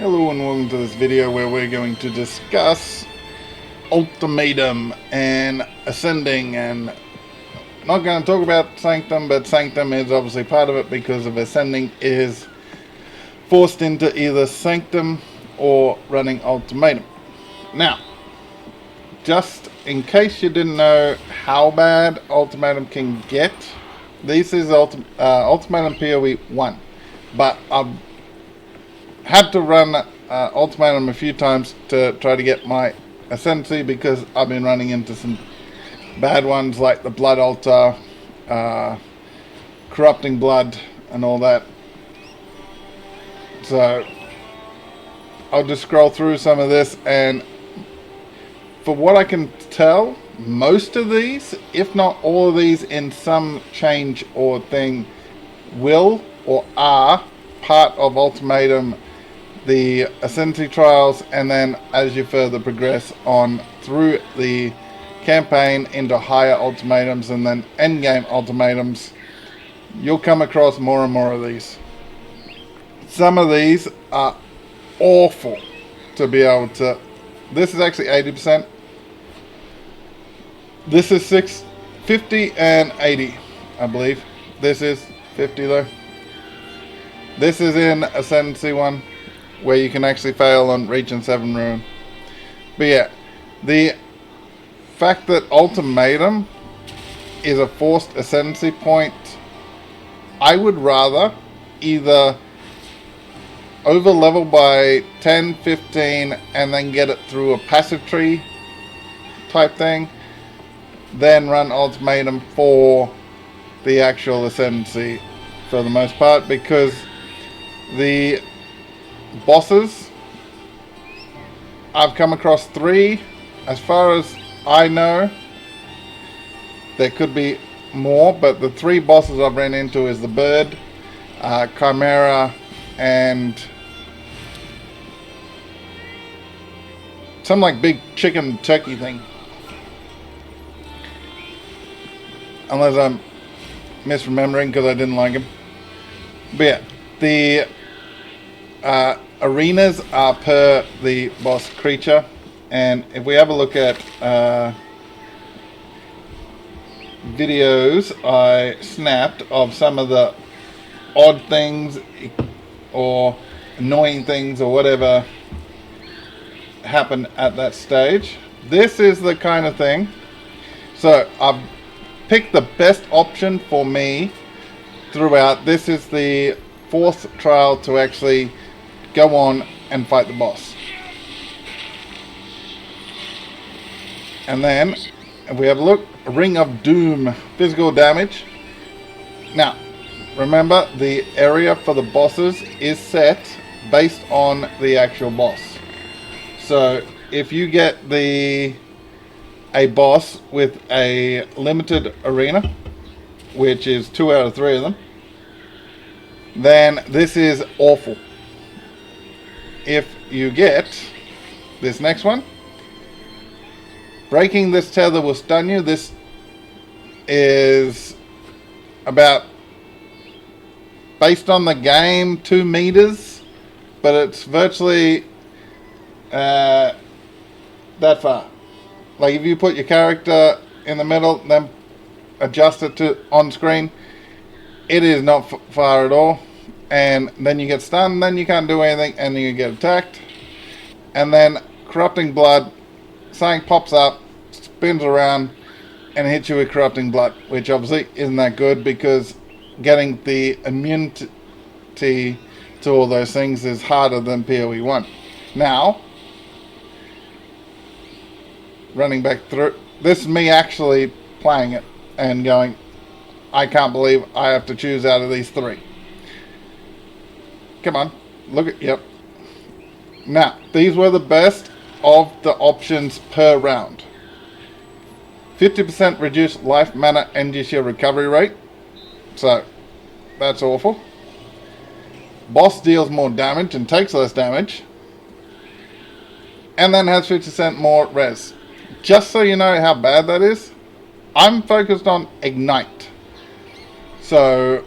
Hello and welcome to this video where we're going to discuss Ultimatum and Ascending, and not going to talk about Sanctum, but Sanctum is obviously part of it because of Ascending is forced into either Sanctum or running Ultimatum. Now, just in case you didn't know how bad Ultimatum can get, this is Ultimatum PoE 1, but I've had to run Ultimatum a few times to try to get my Ascendancy because I've been running into some bad ones like the Blood Altar, Corrupting Blood and all that. So I'll just scroll through some of this, and for what I can tell, most of these, if not all of these in some change or thing, will or are part of Ultimatum, the Ascendancy trials, and then as you further progress on through the campaign into higher ultimatums and then endgame ultimatums, you'll come across more and more of these. Some of these are awful to be able to. This is actually 80%. This is 50 and 80, I believe. This is 50 though. This is in Ascendancy 1, where you can actually fail on Region 7 Ruin. But yeah, the fact that Ultimatum is a forced Ascendancy point, I would rather either over level by 10, 15 and then get it through a passive tree type thing, then run Ultimatum for the actual Ascendancy for the most part, because the bosses, I've come across 3 as far as I know. There could be more, but the 3 bosses I've ran into is the bird, chimera, and some like big chicken turkey thing, unless I'm misremembering because I didn't like him. But yeah, the arenas are per the boss creature, and if we have a look at videos I snapped of some of the odd things or annoying things or whatever happened at that stage, this is the kind of thing. So I've picked the best option for me throughout. This is the 4th trial to actually go on and fight the boss. And then if we have a look, Ring of Doom, physical damage. Now remember, the area for the bosses is set based on the actual boss. So if you get a boss with a limited arena, which is 2 out of 3 of them, then this is awful. If you get this next one, breaking this tether will stun you. This is about, based on the game, 2 meters, but it's virtually that far. Like if you put your character in the middle, then adjust it to on screen, it is not far at all. And then you get stunned, then you can't do anything, and then you get attacked. And then Corrupting Blood, something pops up, spins around, and hits you with Corrupting Blood, which obviously isn't that good because getting the immunity to all those things is harder than PoE 1. Now, running back through, this is me actually playing it and going, I can't believe I have to choose out of these 3. Come on, look at, yep. Now, these were the best of the options per round. 50% reduced life, mana, energy shield recovery rate. So, that's awful. Boss deals more damage and takes less damage. And then has 50% more res. Just so you know how bad that is, I'm focused on Ignite. So,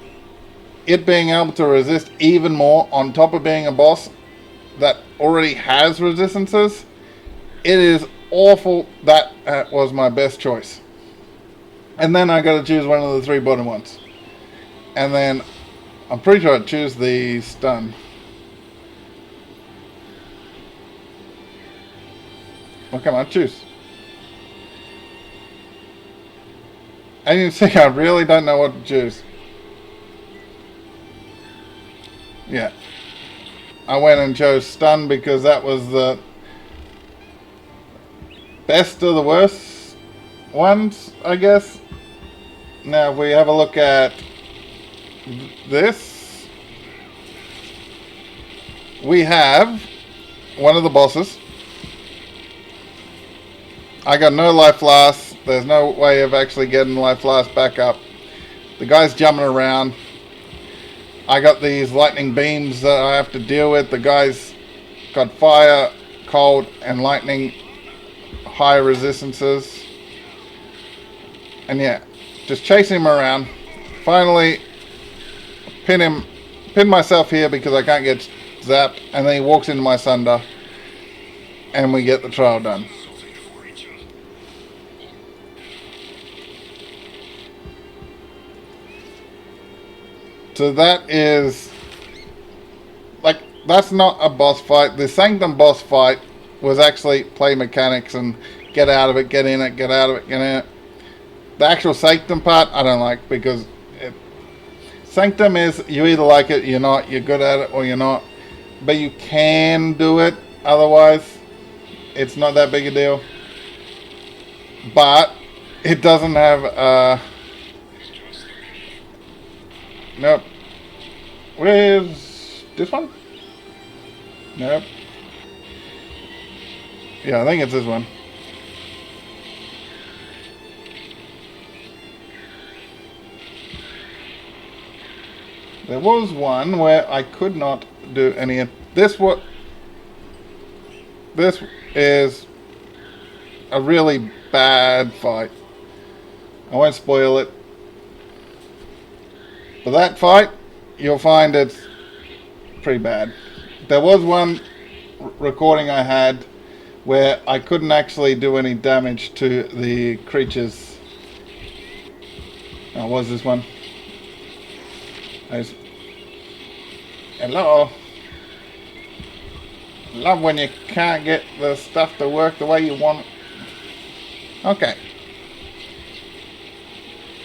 it being able to resist even more on top of being a boss that already has resistances, it is awful. That was my best choice. And then I got to choose one of the 3 bottom ones. And then I'm pretty sure I'd choose the stun. Well, come on, choose. And you see, I really don't know what to choose. Yeah. I went and chose stun because that was the best of the worst ones, I guess. Now, if we have a look at this, we have one of the bosses. I got no life loss. There's no way of actually getting life loss back up. The guy's jumping around. I got these lightning beams that I have to deal with. The guy's got fire, cold, and lightning, high resistances. And yeah, just chasing him around. Finally, pin myself here because I can't get zapped. And then he walks into my sunder. And we get the trial done. So that is, like, that's not a boss fight. The Sanctum boss fight was actually play mechanics and get out of it, get in it, get out of it, get in it. The actual Sanctum part, I don't like because Sanctum is, you either like it, you're not, you're good at it, or you're not. But you can do it, otherwise, it's not that big a deal. But it doesn't have, nope. Where's this one? Nope. Yeah, I think it's this one. There was one where I could not do any of this. This is a really bad fight. I won't spoil it. For that fight, you'll find it's pretty bad. There was one recording I had where I couldn't actually do any damage to the creatures. Oh, was this one? Hello. Love when you can't get the stuff to work the way you want it. Okay.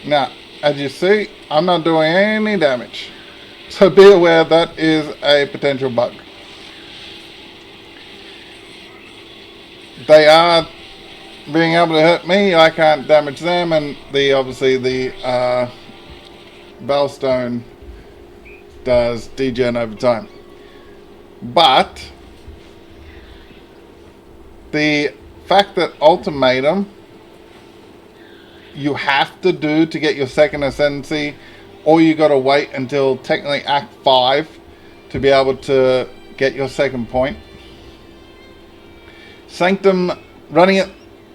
Now, as you see, I'm not doing any damage. So be aware that is a potential bug. They are being able to hurt me. I can't damage them, and obviously the Bellstone does degen over time. But the fact that Ultimatum you have to do to get your second ascendancy, or you got to wait until technically Act 5 to be able to get your second point. Sanctum, running it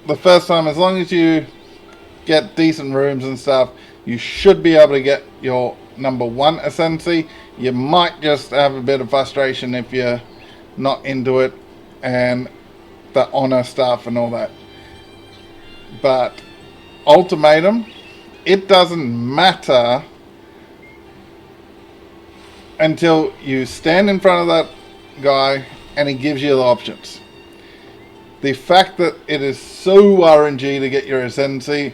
the first time, as long as you get decent rooms and stuff, you should be able to get your number 1 ascendancy. You might just have a bit of frustration if you're not into it and the honor stuff and all that. But Ultimatum, it doesn't matter until you stand in front of that guy and he gives you the options. The fact that it is so RNG to get your ascendancy,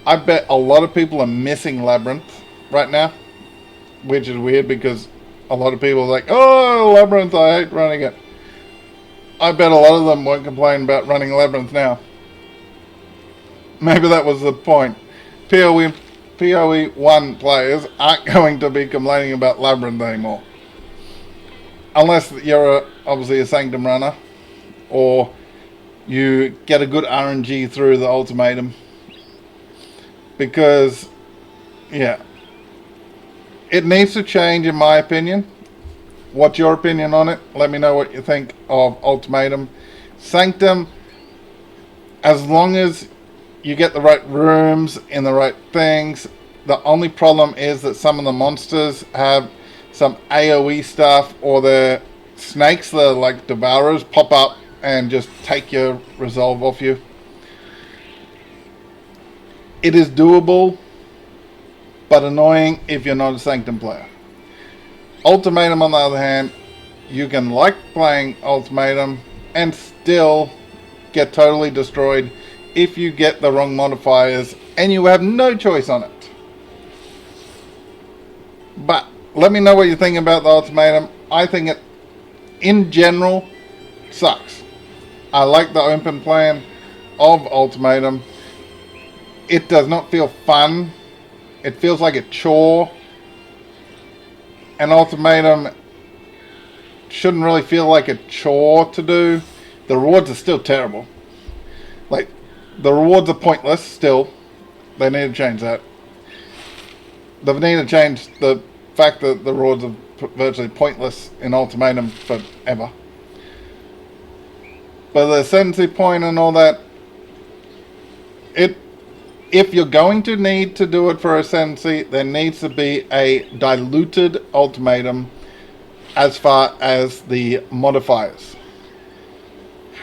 I bet a lot of people are missing Labyrinth right now, which is weird because a lot of people are like, oh, Labyrinth, I hate running it. I bet a lot of them won't complain about running Labyrinth now. Maybe that was the point. PoE 1 players aren't going to be complaining about Labyrinth anymore. Unless you're obviously a Sanctum runner, or you get a good RNG through the Ultimatum. Because, yeah, it needs to change in my opinion. What's your opinion on it? Let me know what you think of Ultimatum. Sanctum, as long as you get the right rooms in the right things. The only problem is that some of the monsters have some AoE stuff, or they're snakes, the like devourers, pop up and just take your resolve off you. It is doable, but annoying if you're not a Sanctum player. Ultimatum, on the other hand, you can like playing Ultimatum and still get totally destroyed if you get the wrong modifiers and you have no choice on it. But let me know what you think about the Ultimatum. I think it, in general, sucks. I like the open plan of Ultimatum. It does not feel fun. It feels like a chore. And Ultimatum shouldn't really feel like a chore to do. The rewards are still terrible. Like, the rewards are pointless still. They need to change that. They need to change the fact that the rewards are virtually pointless in Ultimatum forever. But the ascendancy point and all that, if you're going to need to do it for ascendancy, there needs to be a diluted Ultimatum as far as the modifiers.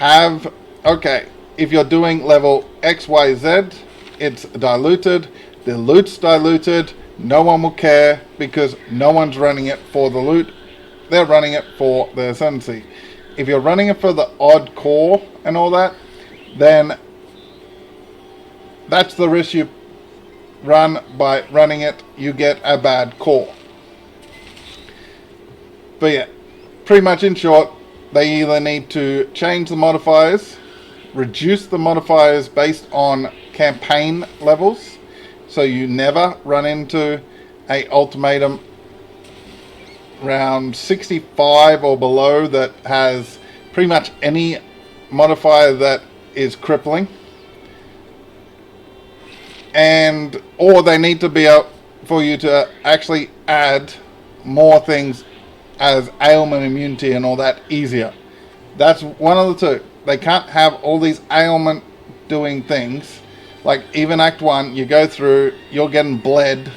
Okay, if you're doing level XYZ, it's diluted, the loot's diluted, no one will care because no one's running it for the loot, they're running it for the ascendancy. If you're running it for the odd core and all that, then that's the risk you run by running it. You get a bad core. But yeah, pretty much in short, they either need to change the modifiers, reduce the modifiers based on campaign levels, so you never run into a Ultimatum round 65 or below that has pretty much any modifier that is crippling. Or they need to be out for you to actually add more things as ailment immunity and all that easier. That's one of the two. They can't have all these ailment doing things. Like even Act 1, you go through, you're getting bled.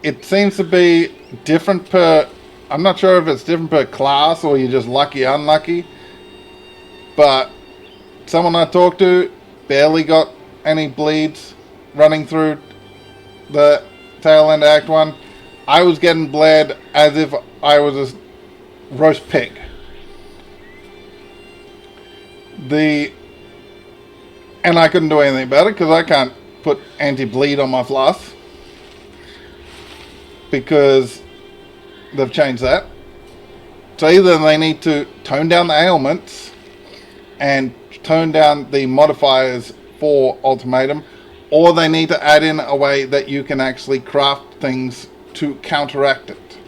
It seems to be different per, I'm not sure if it's different per class or you're just lucky unlucky. But someone I talked to barely got any bleeds running through the tail end of Act 1. I was getting bled as if I was a roast pig. And I couldn't do anything about it because I can't put anti-bleed on my flask because they've changed that. So either they need to tone down the ailments and tone down the modifiers for Ultimatum, or they need to add in a way that you can actually craft things to counteract it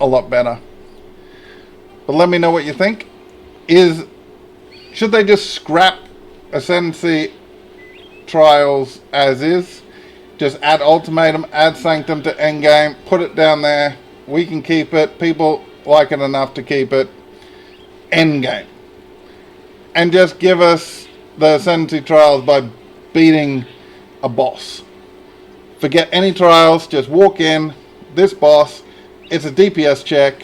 a lot better. But let me know what you think. Should they just scrap Ascendancy Trials as is? Just add Ultimatum, add Sanctum to Endgame, put it down there. We can keep it. People like it enough to keep it. Endgame. And just give us the Ascendancy Trials by beating a boss. Forget any trials, just walk in, this boss, it's a DPS check,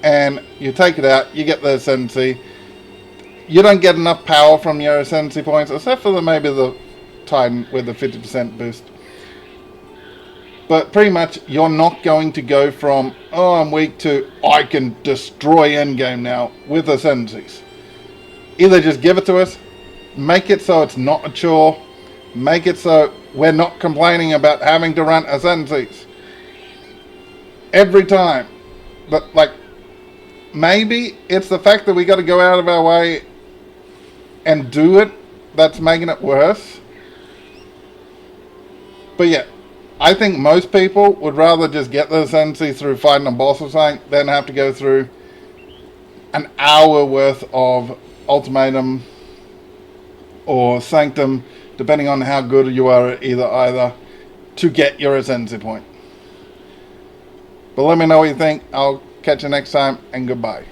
and you take it out, you get the Ascendancy. You don't get enough power from your Ascendancy points, except for maybe the Titan with the 50% boost. But pretty much, you're not going to go from, oh, I'm weak, to, I can destroy Endgame now with Ascendancies. Either just give it to us, make it so it's not a chore, make it so we're not complaining about having to run Ascendancies every time. But, like, maybe it's the fact that we got to go out of our way and do it that's making it worse. But yeah, I think most people would rather just get the Ascendancy through fighting a boss or something than have to go through an hour worth of Ultimatum or Sanctum, depending on how good you are at either, to get your Ascendancy point. But let me know what you think. I'll catch you next time, and goodbye.